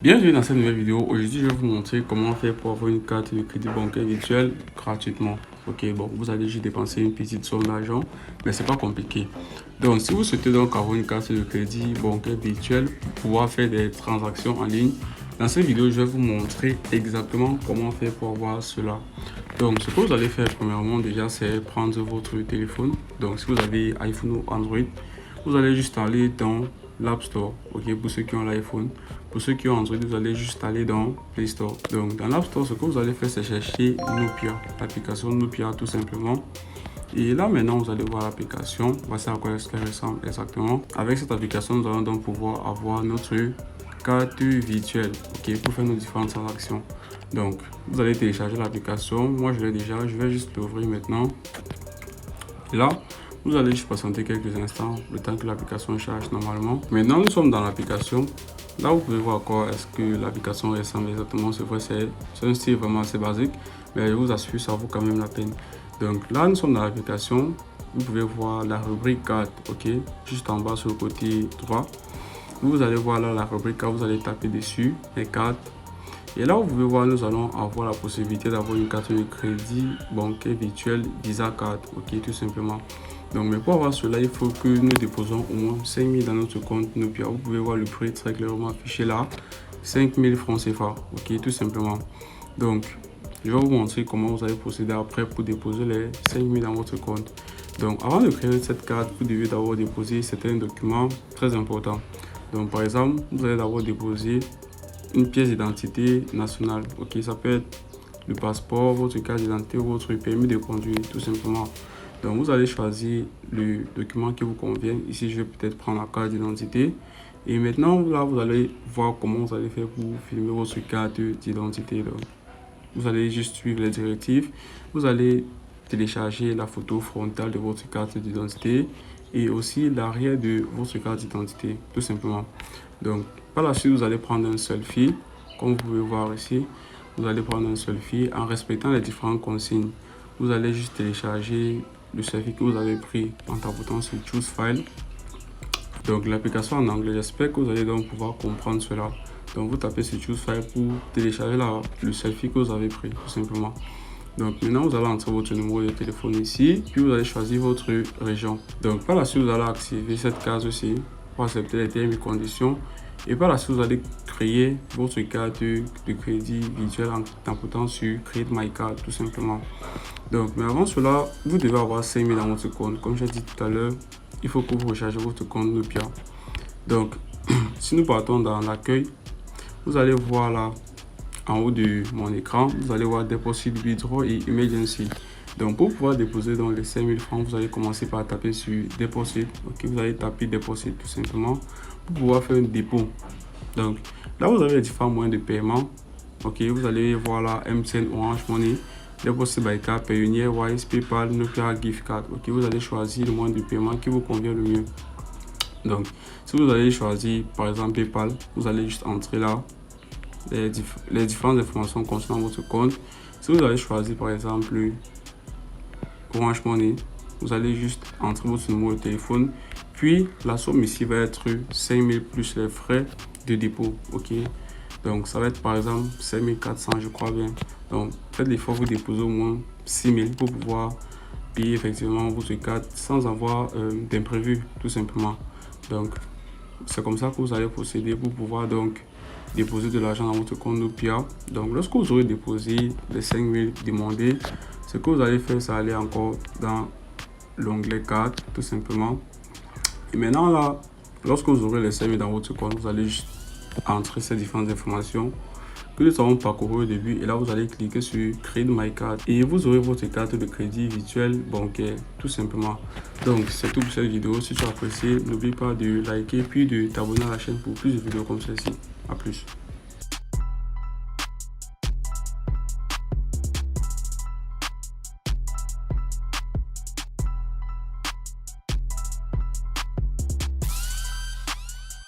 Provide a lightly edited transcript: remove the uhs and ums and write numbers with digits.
Bienvenue dans cette nouvelle vidéo. Aujourd'hui, je vais vous montrer comment faire pour avoir une carte de crédit bancaire virtuelle gratuitement. Ok, bon, vous allez juste dépenser une petite somme d'argent, mais c'est pas compliqué. Donc, si vous souhaitez donc avoir une carte de crédit bancaire virtuelle pour pouvoir faire des transactions en ligne, dans cette vidéo, je vais vous montrer exactement comment faire pour avoir cela. Donc, ce que vous allez faire premièrement déjà, c'est prendre votre téléphone. Donc, si vous avez iPhone ou Android, vous allez juste aller dans l'App Store, ok, pour ceux qui ont l'iPhone. Pour ceux qui ont Android, vous allez juste aller dans Play Store. Donc, dans l'App Store, ce que vous allez faire, c'est chercher Nopia, l'application Nopia tout simplement. Et là, maintenant, vous allez voir l'application. Voici à quoi est-ce qu'elle ressemble exactement. Avec cette application, nous allons donc pouvoir avoir notre carte virtuelle, ok, pour faire nos différentes transactions. Donc, vous allez télécharger l'application. Moi, je l'ai déjà. Je vais juste l'ouvrir maintenant. Et là, vous allez juste patienter quelques instants, le temps que l'application charge normalement. Maintenant, nous sommes dans l'application. Là, vous pouvez voir à quoi est-ce que l'application ressemble exactement. C'est vrai, c'est un style vraiment assez basique, mais je vous assure, ça vaut quand même la peine. Donc là, nous sommes dans l'application. Vous pouvez voir la rubrique carte, ok, juste en bas sur le côté droit. Vous allez voir là la rubrique carte, vous allez taper dessus, les cartes. Et là, vous pouvez voir, nous allons avoir la possibilité d'avoir une carte de crédit bancaire virtuelle Visa Card, ok, tout simplement. Donc, mais pour avoir cela, il faut que nous déposons au moins 5 000 dans notre compte Nopia. Vous pouvez voir le prix très clairement affiché là, 5 000 francs CFA, ok, tout simplement. Donc, je vais vous montrer comment vous allez procéder après pour déposer les 5 000 dans votre compte. Donc, avant de créer cette carte, vous devez d'abord déposer certains documents très importants. Donc, par exemple, vous allez d'abord déposer une pièce d'identité nationale, ok, ça peut être le passeport, votre carte d'identité, votre permis de conduire, tout simplement. Donc, vous allez choisir le document qui vous convient. Ici, je vais peut-être prendre la carte d'identité. Et maintenant, là, vous allez voir comment vous allez faire pour filmer votre carte d'identité. Vous allez juste suivre les directives. Vous allez télécharger la photo frontale de votre carte d'identité et aussi l'arrière de votre carte d'identité, tout simplement. Donc, par la suite, vous allez prendre un selfie. Comme vous pouvez voir ici, vous allez prendre un selfie en respectant les différentes consignes. Vous allez juste télécharger le selfie que vous avez pris en tapotant sur Choose File. Donc, l'application en anglais, j'espère que vous allez donc pouvoir comprendre cela. Donc, vous tapez sur Choose File pour télécharger le selfie que vous avez pris, tout simplement. Donc, maintenant, vous allez entrer votre numéro de téléphone ici, puis vous allez choisir votre région. Donc, par la suite, vous allez activer cette case aussi pour accepter les termes et conditions. Et par la suite, vous allez créer votre carte de crédit virtuel en tapotant sur Create My Card, tout simplement. Donc, mais avant cela, vous devez avoir 5 000 dans votre compte. Comme j'ai dit tout à l'heure, il faut que vous rechargez votre compte Nopia. Donc, si nous partons dans l'accueil, vous allez voir là, en haut de mon écran, vous allez voir Deposit, Withdraw et Emergency. Donc, pour pouvoir déposer dans les 5 000 francs, vous allez commencer par taper sur Deposit. Ok, vous allez taper Deposit tout simplement pour pouvoir faire un dépôt. Donc, là, vous avez les différents moyens de paiement. Ok, vous allez voir là MTN, Orange Money, Deposit by Card, Payoneer, Wise, PayPal, Nopia, Gift Card. Ok, vous allez choisir le moyen de paiement qui vous convient le mieux. Donc, si vous allez choisir par exemple PayPal, vous allez juste entrer là les différentes informations concernant votre compte. Si vous allez choisir par exemple Orange Money, vous allez juste entrer votre numéro de téléphone, puis la somme ici va être 5 000 plus les frais de dépôt, ok. Donc ça va être par exemple 5 400, je crois bien. Donc faites l'effort, vous déposez au moins 6 000 pour pouvoir payer effectivement votre carte sans avoir d'imprévu, tout simplement. Donc c'est comme ça que vous allez procéder pour pouvoir donc déposer de l'argent dans votre compte Nopia. Donc lorsque vous aurez déposé les 5 000 demandés, ce que vous allez faire, c'est aller encore dans l'onglet carte, tout simplement. Et maintenant là, lorsque vous aurez les 5 000 dans votre compte, vous allez juste entrer ces différentes informations que nous avons parcouru au début. Et là, vous allez cliquer sur Create My Card et vous aurez votre carte de crédit virtuelle bancaire, tout simplement. Donc, c'est tout pour cette vidéo. Si tu as apprécié, n'oublie pas de liker puis de t'abonner à la chaîne pour plus de vidéos comme celle-ci. À plus.